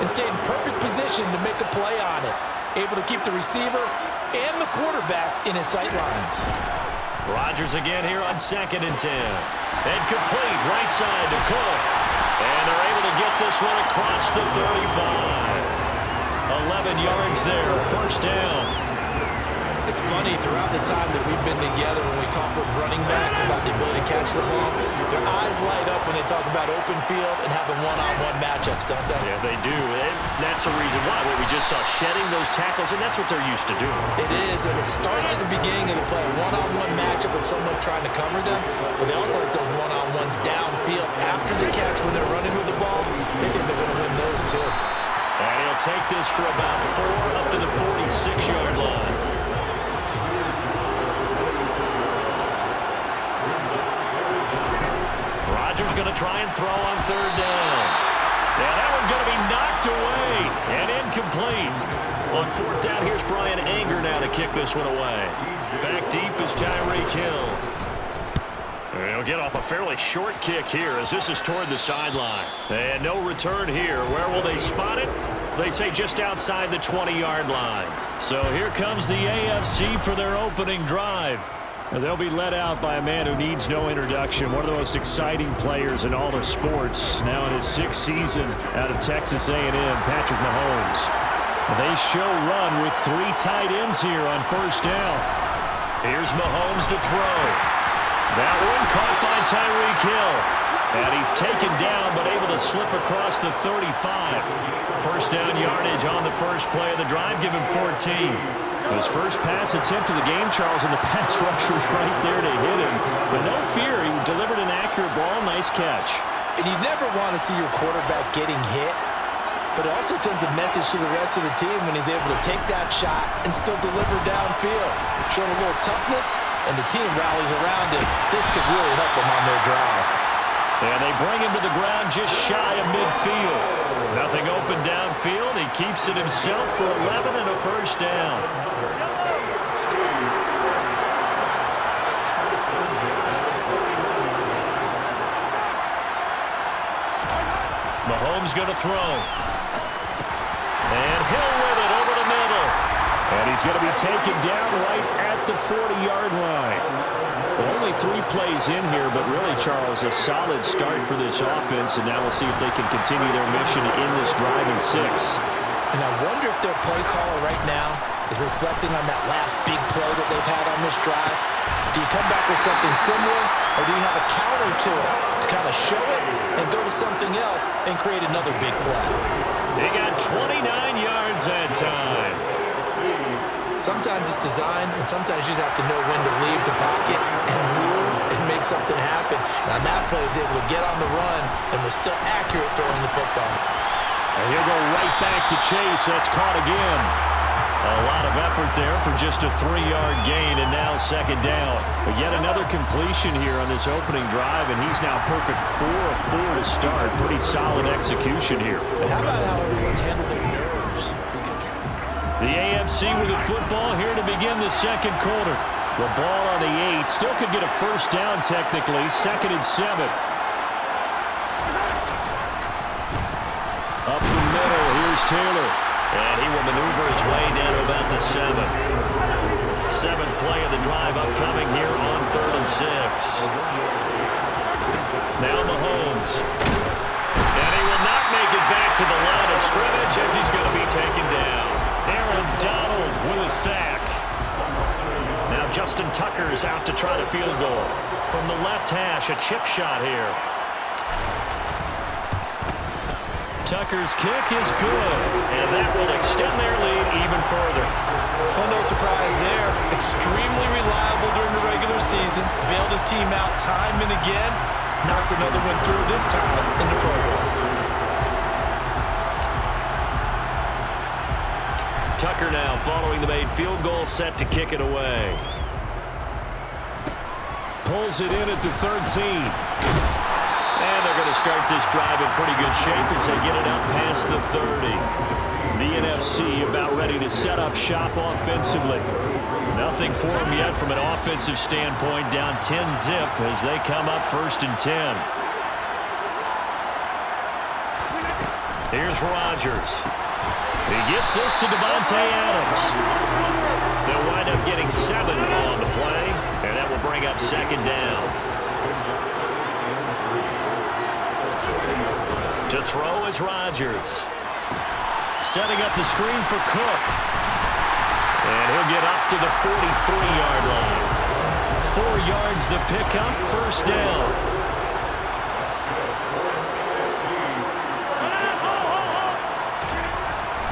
and stayed in perfect position to make a play on it. Able to keep the receiver and the quarterback in his sight lines. Rodgers again here on 2nd and 10. And complete right side to Cook. And they're able to get this one across the 35. 11 yards there, first down. It's funny, throughout the time that we've been together, when we talk with running backs about the ability to catch the ball, their eyes light up when they talk about open field and having one-on-one matchups, don't they? Yeah, they do. And that's the reason why. What we just saw, shedding those tackles, and that's what they're used to doing. It is, and it starts at the beginning of the play, a one-on-one matchup of someone trying to cover them, but they also like those one-on-ones downfield after the catch when they're running with the ball. They think they're going to win those, too. And he'll take this for about 4 up to the 46-yard line. Rodgers going to try and throw on 3rd down. Yeah, that one's going to be knocked away and incomplete. On 4th down, here's Brian Anger now to kick this one away. Back deep is Tyreek Hill. He'll get off a fairly short kick here as this is toward the sideline. And no return here. Where will they spot it? They say just outside the 20-yard line. So here comes the AFC for their opening drive. They'll be led out by a man who needs no introduction, one of the most exciting players in all of sports, now in his 6th season out of Texas A&M, Patrick Mahomes. They show run with 3 tight ends here on 1st down. Here's Mahomes to throw. That one caught by Tyreek Hill. And he's taken down but able to slip across the 35. 1st down yardage on the first play of the drive, give him 14. His first pass attempt of the game, Charles, and the pass rush was right there to hit him. But no fear, he delivered an accurate ball. Nice catch. And you never want to see your quarterback getting hit, but it also sends a message to the rest of the team when he's able to take that shot and still deliver downfield. Showing a little toughness, and the team rallies around him. This could really help them on their drive. And they bring him to the ground just shy of midfield. Nothing open downfield. He keeps it himself for 11 and a first down. Mahomes going to throw. And Hill with it over the middle. And he's going to be taken down right at the 40-yard line. Only 3 plays in here, but really, Charles, a solid start for this offense, and now we'll see if they can continue their mission in this drive in 6. And I wonder if their play caller right now is reflecting on that last big play that they've had on this drive. Do you come back with something similar, or do you have a counter to it to kind of show it and go to something else and create another big play? They got 29 yards that time. Sometimes it's designed, and sometimes you just have to know when to leave the pocket and move and make something happen. And on that play, he was able to get on the run and was still accurate throwing the football. And he'll go right back to Chase. That's caught again. A lot of effort there for just a 3-yard gain, and now 2nd down. But yet another completion here on this opening drive, and he's now perfect 4 of 4 to start. Pretty solid execution here. And how about how everyone's handled their nerves? The AFC with the football here to begin the 2nd quarter. The ball on the 8. Still could get a first down technically. 2nd and 7. Up the middle. Here's Taylor. And he will maneuver his way down to about the 7. 7th play of the drive upcoming here on 3rd and 6. Now Mahomes. And he will not make it back to the line of scrimmage as he's going to be taken down. Aaron Donald with a sack. Now Justin Tucker's out to try the field goal. From the left hash, a chip shot here. Tucker's kick is good, and that will extend their lead even further. Well, no surprise there. Extremely reliable during the regular season. Bailed his team out time and again. Knocks another one through, this time in the Pro Bowl. Tucker now following the made field goal, set to kick it away. Pulls it in at the 13. And they're going to start this drive in pretty good shape as they get it up past the 30. The NFC about ready to set up shop offensively. Nothing for them yet from an offensive standpoint, down 10-zip as they come up 1st and 10. Here's Rodgers. He gets this to Davante Adams. They'll wind up getting 7 on the play, and that will bring up second down. To throw is Rodgers. Setting up the screen for Cook. And he'll get up to the 43-yard line. 4 yards the pickup, first down.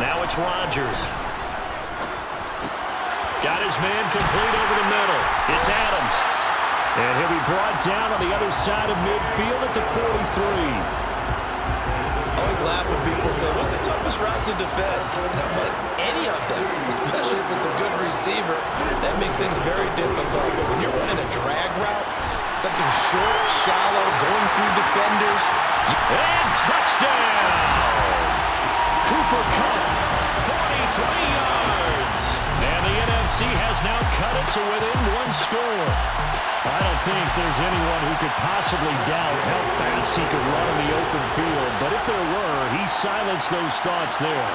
Now it's Rodgers. Got his man complete over the middle. It's Adams. And he'll be brought down on the other side of midfield at the 43. I always laugh when people say, what's the toughest route to defend? And I'm like, any of them, especially if it's a good receiver. That makes things very difficult. But when you're running a drag route, something short, shallow, going through defenders. And touchdown! Cooper Kupp, 43 yards. And the NFC has now cut it to within 1 score. I don't think there's anyone who could possibly doubt how fast he could run in the open field. But if there were, he silenced those thoughts there.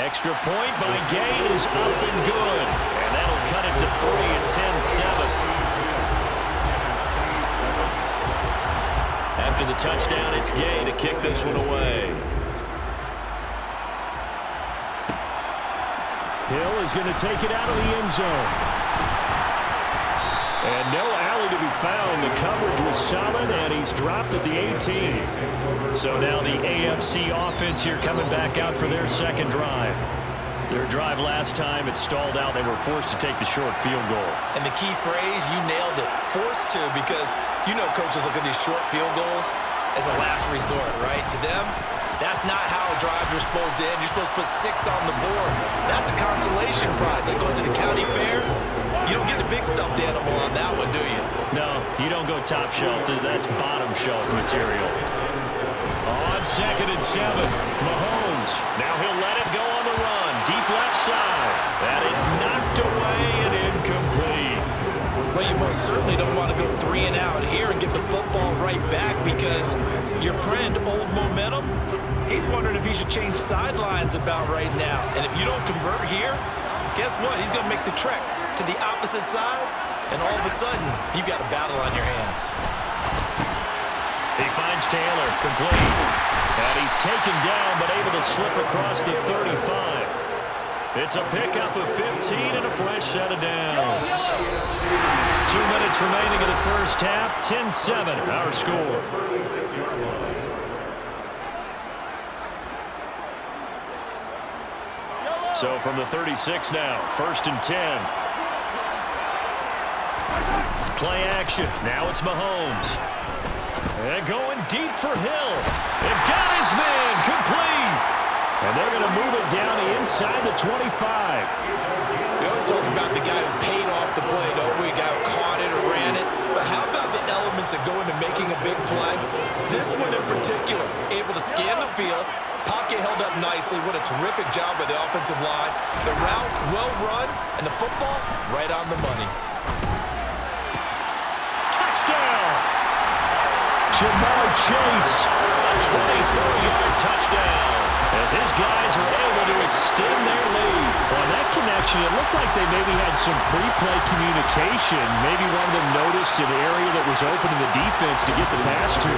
Extra point by Gay is up and good. And that'll cut it to 3 at 10-7. After the touchdown, it's Gay to kick this one away. Hill is going to take it out of the end zone. And no alley to be found. The coverage was solid, and he's dropped at the 18. So now the AFC offense here coming back out for their second drive. Their drive last time, it stalled out. They were forced to take the short field goal. And the key phrase, you nailed it, forced to, because you know coaches look at these short field goals as a last resort, right? To them, that's not how drives are supposed to end. You're supposed to put 6 on the board. That's a consolation prize. Like going to the county fair, you don't get the big stuffed animal on that one, do you? No, you don't go top shelf. That's bottom shelf material. On 2nd and 7, Mahomes. Now he'll let it go on the run. Deep left side. And it's knocked away and incomplete. Well, you most certainly don't want to go 3 and out here and get the football right back, because your friend, Old Momentum, he's wondering if he should change sidelines about right now. And if you don't convert here, guess what? He's going to make the trek to the opposite side, and all of a sudden, you've got a battle on your hands. He finds Taylor, complete. And he's taken down, but able to slip across the 35. It's a pickup of 15 and a fresh set of downs. 2 minutes remaining in the first half, 10-7, our score. So from the 36 now, 1st and 10. Play action. Now it's Mahomes. And going deep for Hill. And got his man complete. And they're going to move it down the inside the 25. We always talk about the guy who paid off the play, don't we? A guy who caught it or ran it. But how about the elements that go into making a big play? This one in particular, able to scan the field. Pocket held up nicely. What a terrific job by the offensive line. The route well run, and the football right on the money. Touchdown! Jamar Chase, a 24-yard touchdown, as his guys are able to extend their lead. On that connection, it looked like they maybe had some pre-play communication. Maybe one of them noticed an area that was open in the defense to get the pass to.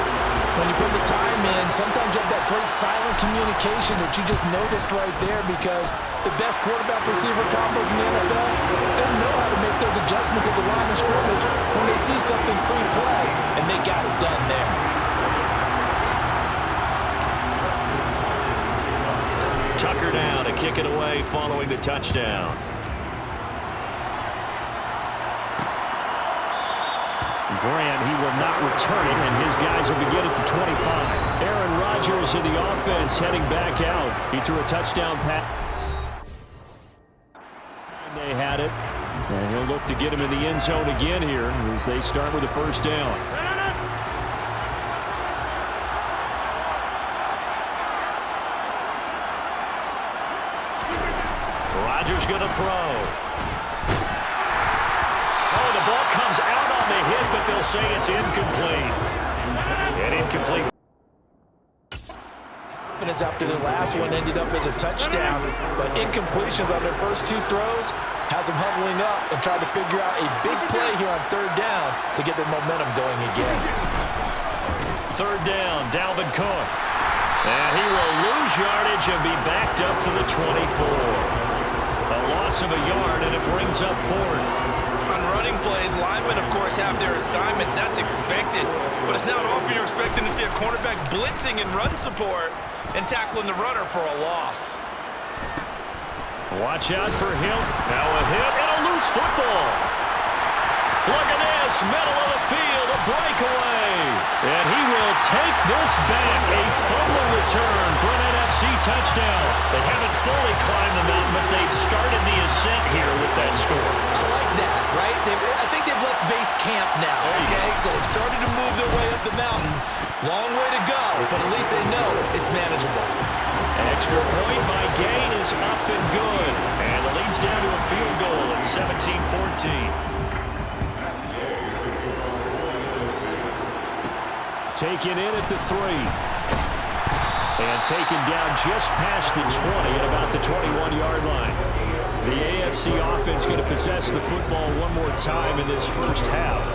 When you put the time in, sometimes you have that great silent communication that you just noticed right there, because the best quarterback-receiver combos in the NFL, they know how to make those adjustments at the line of scrimmage when they see something pre-play, and they got it done there. Tucker down to kick it away following the touchdown. Grant, he will not return it, and his guys will begin at the 25. Aaron Rodgers in the offense heading back out. He threw a touchdown pass. They had it, and he'll look to get him in the end zone again here as they start with the first down. Rodgers going to throw. Oh, the ball comes out on the hit, but they'll say it's incomplete. And incomplete. confidence after the last one ended up as a touchdown, but incompletions on their first 2 throws has them huddling up and trying to figure out a big play here on 3rd down to get their momentum going again. 3rd down, Dalvin Cook. And he will lose yardage and be backed up to the 24. A loss of a yard, and it brings up 4th. On running plays, linemen, of course, have their assignments. That's expected. But it's not often you're expecting to see a cornerback blitzing in run support and tackling the runner for a loss. Watch out for him. Now a hit and a loose football. Look at this, middle of the field, a breakaway. And he will take this back. A fumble return for an NFC touchdown. They haven't fully climbed the mountain, but they've started the ascent here with that score. I like that, right? I think they've left base camp now, okay? So they've started to move their way up the mountain. Long way to go, but at least they know it's manageable. An extra point by Gain is up and good. And the lead's down to a field goal at 17-14. Taken in at the 3. And taken down just past the 20 at about the 21-yard line. The AFC offense going to possess the football one more time in this first half.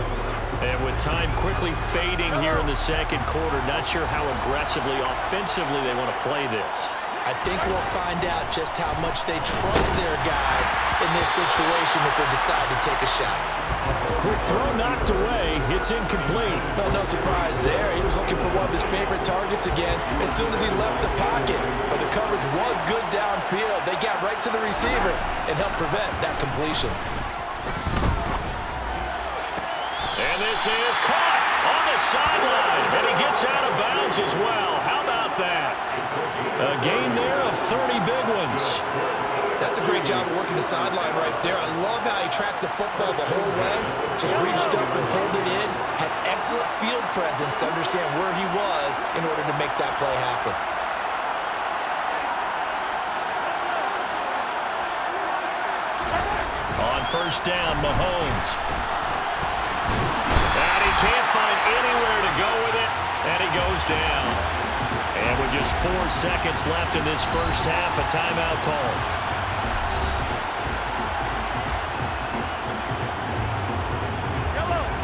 And with time quickly fading here in the second quarter, not sure how aggressively, offensively they want to play this. I think we'll find out just how much they trust their guys in this situation if they decide to take a shot. Quick throw knocked away. It's incomplete. Well, no surprise there. He was looking for one of his favorite targets again as soon as he left the pocket. But the coverage was good downfield. They got right to the receiver and helped prevent that completion. And this is caught on the sideline. And he gets out of bounds as well. How about that? A gain there of 30 big ones. That's a great job of working the sideline right there. I love how he tracked the football the whole way. Just reached up and pulled it in. Had excellent field presence to understand where he was in order to make that play happen. On 1st down, Mahomes. And he can't find anywhere to go with it. And he goes down. And with just 4 seconds left in this first half, a timeout call.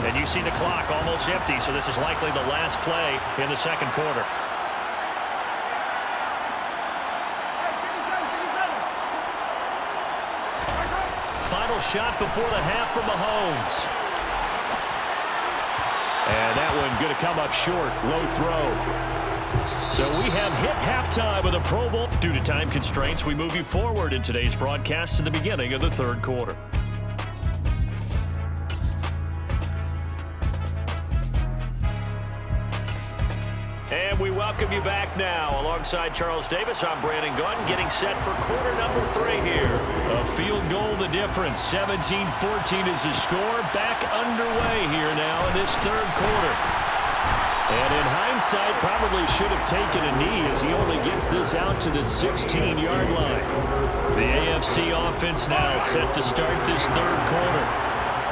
And you see the clock almost empty, so this is likely the last play in the second quarter. Final shot before the half from Mahomes. And that one going to come up short. Low throw. So we have hit halftime with a Pro Bowl. Due to time constraints, we move you forward in today's broadcast to the beginning of the third quarter. And we welcome you back now. Alongside Charles Davis, I'm Brandon Gunn, getting set for quarter number 3 here. A field goal the difference. 17-14 is the score. Back underway here now in this third quarter. And in hindsight, probably should have taken a knee as he only gets this out to the 16-yard line. The AFC offense now set to start this third quarter.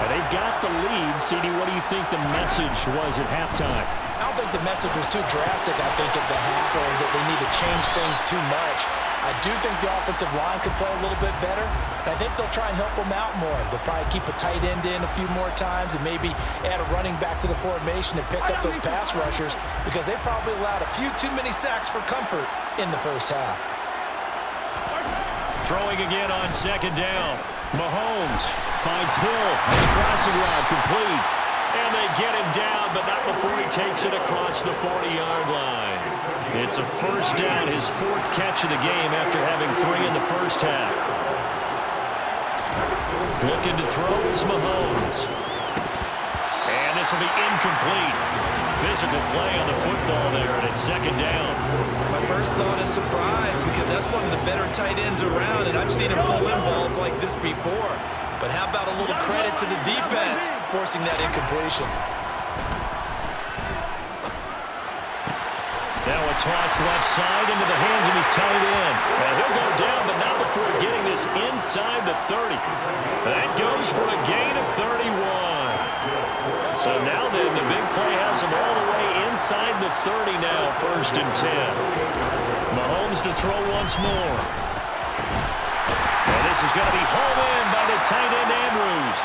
And they've got the lead. CD, what do you think the message was at halftime? I don't think the message was too drastic, I think, at the half, or that they need to change things too much. I do think the offensive line could play a little bit better. And I think they'll try and help them out more. They'll probably keep a tight end in a few more times and maybe add a running back to the formation to pick up those pass rushers because they probably allowed a few too many sacks for comfort in the first half. Throwing again on 2nd down. Mahomes finds Hill on the crossing route, complete. And they get him down, but not before he takes it across the 40-yard line. It's a first down, his 4th catch of the game after having 3 in the first half. Looking to throw is Mahomes. And this will be incomplete. Physical play on the football there, and it's 2nd down. My first thought is surprise because that's one of the better tight ends around, and I've seen him pull in balls like this before. But how about a little credit to the defense forcing that incompletion? Now a toss left side into the hands of his tight end. And he'll go down, but not before getting this inside the 30. That goes for a gain of 31. So now then, the big play has him all the way inside the 30 now, 1st and 10. Mahomes to throw once more. And this is going to be hauled in by the tight end Andrews.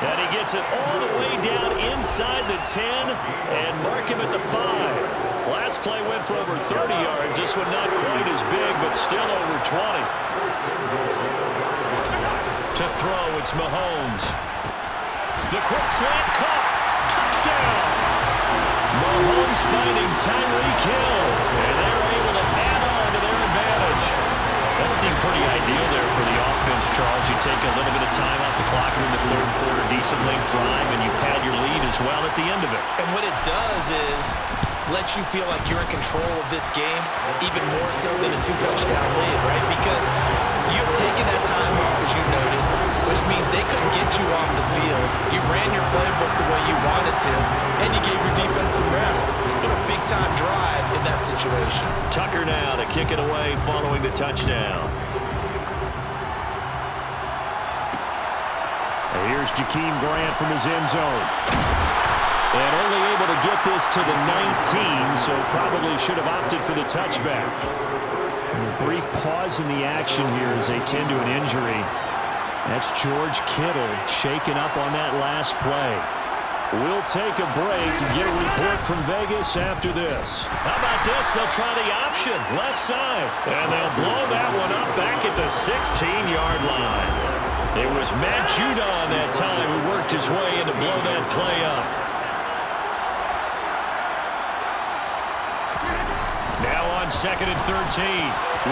And he gets it all the way down inside the 10 and mark him at the 5. Last play went for over 30 yards. This one not quite as big, but still over 20. To throw, it's Mahomes. The quick slant caught. Touchdown! Mahomes finding Tyreek Hill, and they're able to add on to their advantage. That seemed pretty ideal there for the offense, Charles. You take a little bit of time off the clock in the 3rd quarter, decent length drive, and you pad your lead as well at the end of it. And what it does is let you feel like you're in control of this game, even more so than a 2-touchdown lead, right? Because you've taken that time off, as you noted, which means they couldn't get you off the field. You ran your playbook the way you wanted to, and you gave your defense some rest. What a big-time drive in that situation. Tucker now to kick it away following the touchdown. And here's Jakeem Grant from his end zone. And only able to get this to the 19, so probably should have opted for the touchback. And a brief pause in the action here as they tend to an injury. That's George Kittle shaken up on that last play. We'll take a break and get a report from Vegas after this. How about this? They'll try the option, left side. And they'll blow that one up back at the 16-yard line. It was Matt Judon that time who worked his way in to blow that play up. Now on 2nd and 13.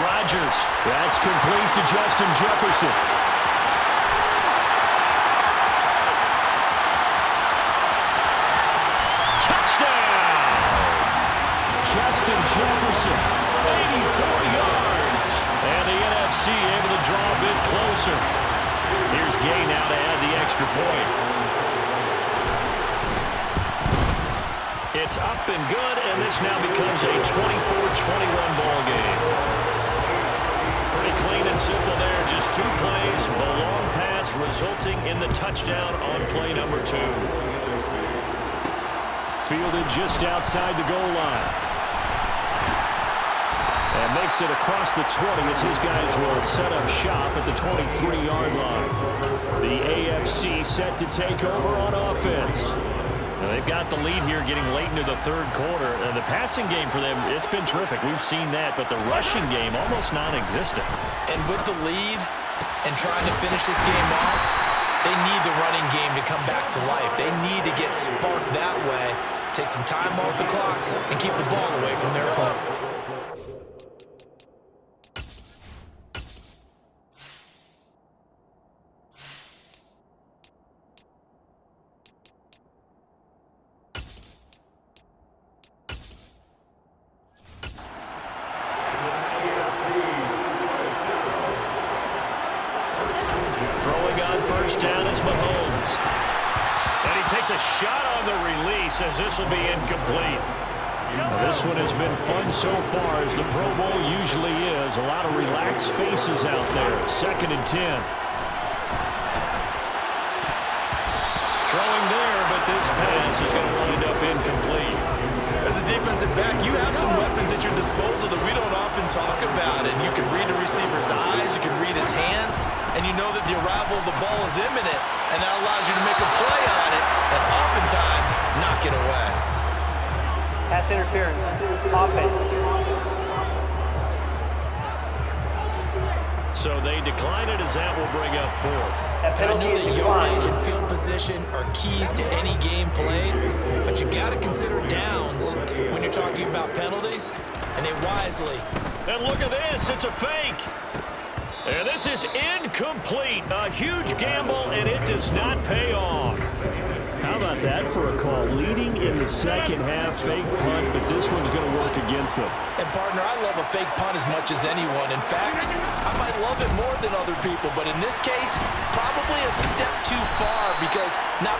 Rodgers. That's complete to Justin Jefferson. Justin Jefferson, 84 yards. And the NFC able to draw a bit closer. Here's Gay now to add the extra point. It's up and good, and this now becomes a 24-21 ball game. Pretty clean and simple there. Just 2 plays, the long pass resulting in the touchdown on play number 2. Fielded just outside the goal line. And makes it across the 20 as his guys will set up shop at the 23-yard line. The AFC set to take over on offense. Now they've got the lead here getting late into the 3rd quarter. And the passing game for them, it's been terrific. We've seen that, but the rushing game almost non-existent. And with the lead and trying to finish this game off, they need the running game to come back to life. They need to get sparked that way, take some time off the clock, and keep the ball away from their opponent. Says this will be incomplete. Now, this one has been fun so far, as the Pro Bowl usually is. A lot of relaxed faces out there. 2nd and 10. Throwing there, but this pass is going to wind up incomplete. As a defensive back, you have some weapons at your disposal that we don't often talk about. And you can read the receiver's eyes, you can read his hands, and you know that the arrival of the ball is imminent. And that allows you to make a play on it, and oftentimes knock it away. Pass interference. Offense. So they decline it as that will bring up 4th. And I know that yardage and field position are keys to any game played, but you got to consider downs when you're talking about penalties, and they wisely. And look at this, it's a fake. And this is incomplete. A huge gamble, and it does not pay off. How about that for a call? Leading in the 2nd half, fake punt, but this one's going to work against them. And, partner, I love a fake punt as much as anyone. In fact, I might love it more than other people, but in this case, probably a step too far because not...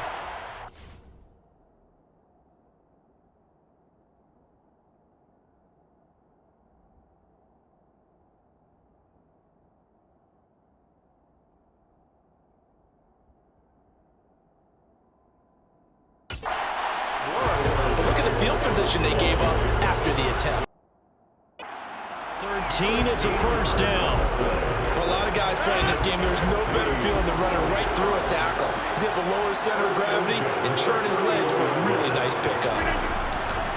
possession they gave up after the attempt. 13, it's a first down. For a lot of guys playing this game, there's no better feeling than running right through a tackle. He's able to lower his center of gravity and churn his legs for a really nice pickup.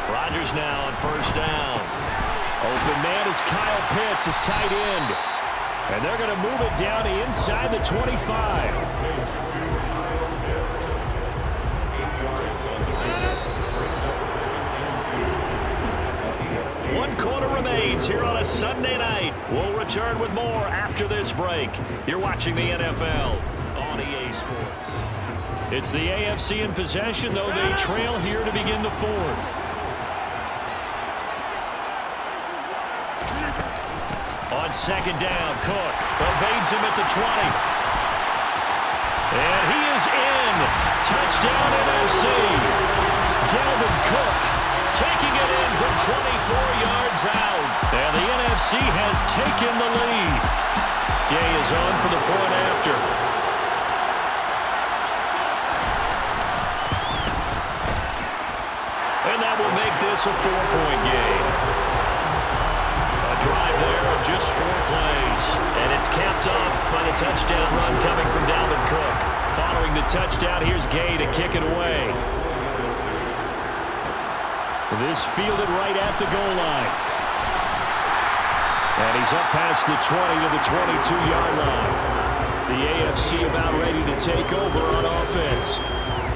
Rodgers now on first down. Open man is Kyle Pitts, his tight end. And they're going to move it down inside the 25. One quarter remains here on a Sunday night. We'll return with more after this break. You're watching the NFL on EA Sports. It's the AFC in possession, though they trail here to begin the fourth. On second down, Cook evades him at the 20. And he is in. Touchdown NFC. Dalvin Cook taking it in from 24 yards out. And the NFC has taken the lead. Gay is on for the point after. And that will make this a 4-point game. A drive there of just 4 plays. And it's capped off by the touchdown run coming from Dalvin Cook. Following the touchdown, here's Gay to kick it away. This fielded right at the goal line. And he's up past the 20 to the 22-yard line. The AFC about ready to take over on offense.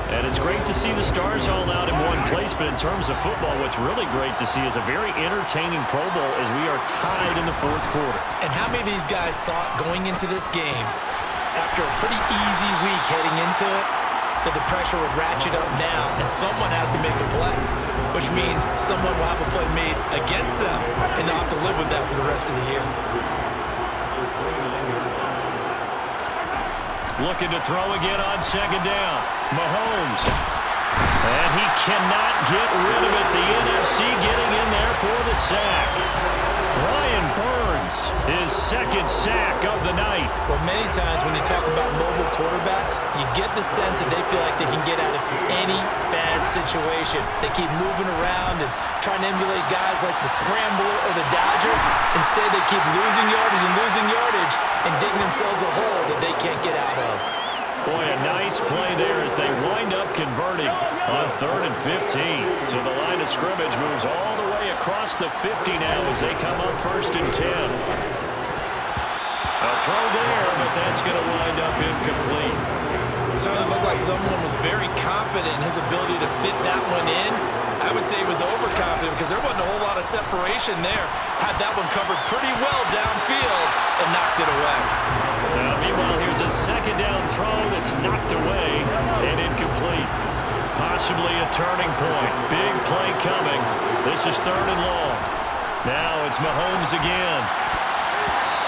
And it's great to see the stars all out in one place, but in terms of football, what's really great to see is a very entertaining Pro Bowl as we are tied in the fourth quarter. And how many of these guys thought going into this game, after a pretty easy week heading into it, that the pressure would ratchet up now and someone has to make a play, which means someone will have a play made against them and not have to live with that for the rest of the year. Looking to throw again on second down. Mahomes. And he cannot get rid of it. The NFC getting in there for the sack. Brian Burns, his second sack of the night. Well, many times when you talk about mobile quarterbacks, you get the sense that they feel like they can get out of any bad situation. They keep moving around and trying to emulate guys like the Scrambler or the Dodger. Instead, they keep losing yardage and digging themselves a hole that they can't get out of. Boy, a nice play there as they wind up converting on 3rd and 15. So the line of scrimmage moves all the way across the 50 now as they come up 1st and 10. A throw there, but that's going to wind up incomplete. Certainly looked like someone was very confident in his ability to fit that one in. I would say he was overconfident because there wasn't a whole lot of separation there. Had that one covered pretty well downfield and knocked it away. Meanwhile, here's a second down throw that's knocked away and incomplete. Possibly a turning point. Big play coming. This is 3rd and long. Now it's Mahomes again.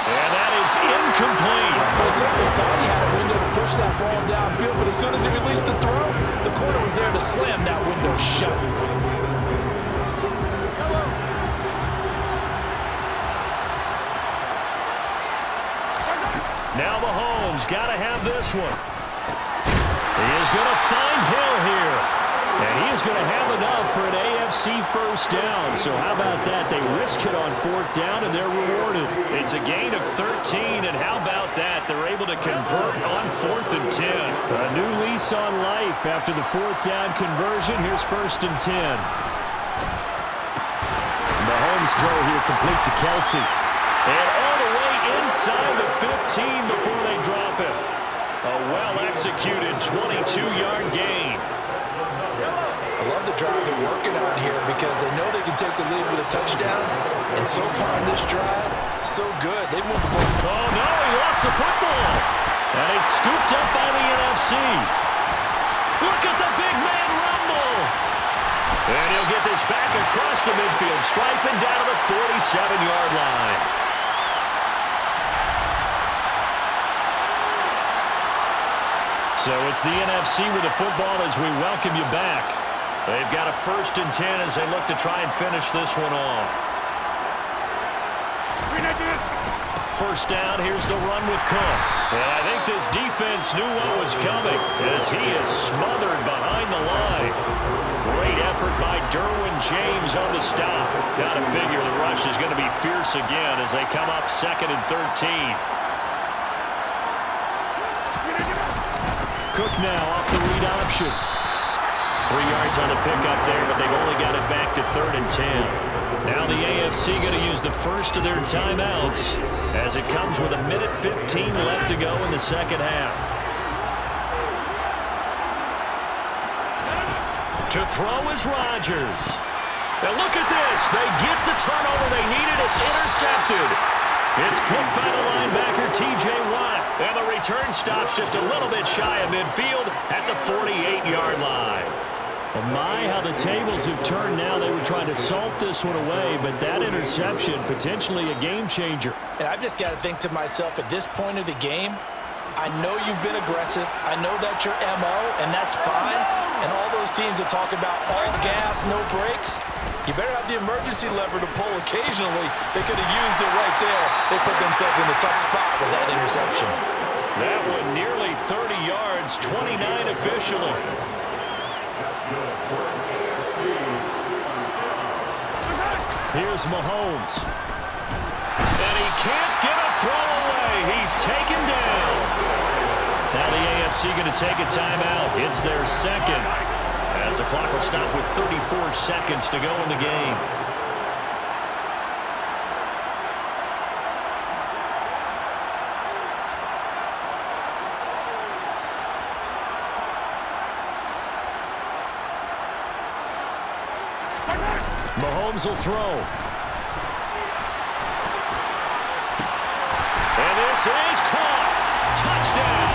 And that is incomplete. Well, certainly thought he had a window to push that ball downfield, but as soon as he released the throw, the corner was there to slam that window shut. Now Mahomes got to have this one. He is going to find Hill here. And he is going to have enough for an AFC first down. So how about that? They risk it on 4th down, and they're rewarded. It's a gain of 13, and how about that? They're able to convert on 4th and 10. A new lease on life after the 4th down conversion. Here's 1st and 10. Mahomes throw here complete to Kelsey. And all the way inside the 15 before they drop it. A well-executed 22-yard gain. I love the drive they're working on here because they know they can take the lead with a touchdown. And so far in this drive, so good. They moved the ball. Oh, no, he lost the football. And it's scooped up by the NFC. Look at the big man rumble. And he'll get this back across the midfield stripe and down to the 47-yard line. So it's the NFC with the football as we welcome you back. They've got a 1st and 10 as they look to try and finish this one off. 1st down, here's the run with Cook. And I think this defense knew what was coming as he is smothered behind the line. Great effort by Derwin James on the stop. Got to figure the rush is going to be fierce again as they come up 2nd and 13. Cook now off the read option. 3 yards on the pickup there, but they've only got it back to 3rd and 10. Now the AFC going to use the first of their timeouts as it comes with 1:15 left to go in the second half. To throw is Rodgers. Now look at this. They get the turnover they needed. It's intercepted. It's picked by the linebacker, T.J. Watt. And the return stops just a little bit shy of midfield at the 48-yard line. Well, my, how the tables have turned now. They were trying to salt this one away, but that interception, potentially a game changer. And I've just got to think to myself, at this point of the game, I know you've been aggressive. I know that's your MO, and that's fine. And all those teams that talk about all gas, no brakes, you better have the emergency lever to pull occasionally. They could have used it right there. They put themselves in a tough spot with that interception. That one nearly 30 yards, 29 officially. Here's Mahomes. And he can't get a throw away. He's taken down. Now the AFC going to take a timeout. It's their second, as the clock will stop with 34 seconds to go in the game. Mahomes will throw. And this is caught. Touchdown.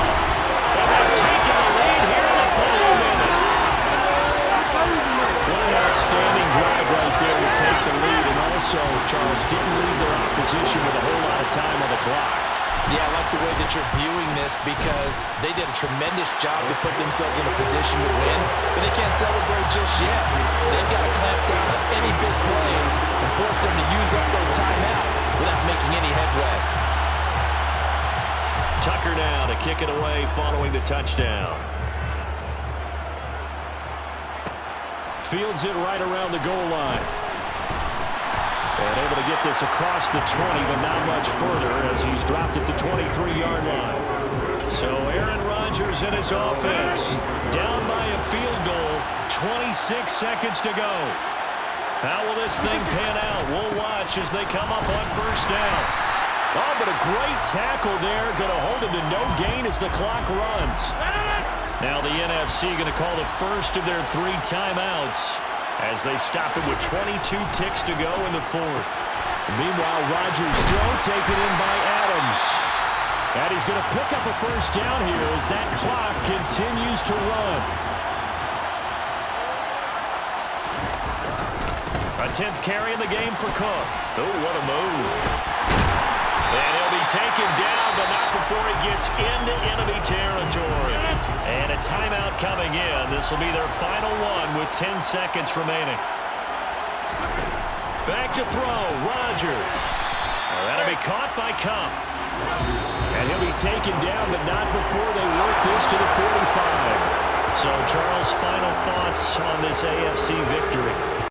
And they've taken the lead here in the final minute. What an outstanding drive right there to take the lead. And also, Charles, didn't leave their opposition with a whole lot of time on the clock. Yeah, I like the way that you're viewing this because they did a tremendous job to put themselves in a position to win, but they can't celebrate just yet. They've got to clamp down on any big plays and force them to use up those timeouts without making any headway. Tucker now to kick it away following the touchdown. Fields it right around the goal line. And able to get this across the 20, but not much further as he's dropped it to 23-yard line. So Aaron Rodgers and his offense down by a field goal, 26 seconds to go. How will this thing pan out? We'll watch as they come up on first down. Oh, but a great tackle there. Going to hold him to no gain as the clock runs. Now the NFC going to call the first of their 3 timeouts as they stop it with 22 ticks to go in the 4th. Meanwhile, Rodgers' throw taken in by Adams. And he's going to pick up a first down here as that clock continues to run. A 10th carry in the game for Cook. Oh, what a move. And he'll be taken down, but not before he gets into enemy territory. And a timeout coming in. This will be their final one with 10 seconds remaining. Back to throw, Rodgers. That'll be caught by Cup. And he'll be taken down, but not before they work this to the 45. So, Charles, final thoughts on this AFC victory?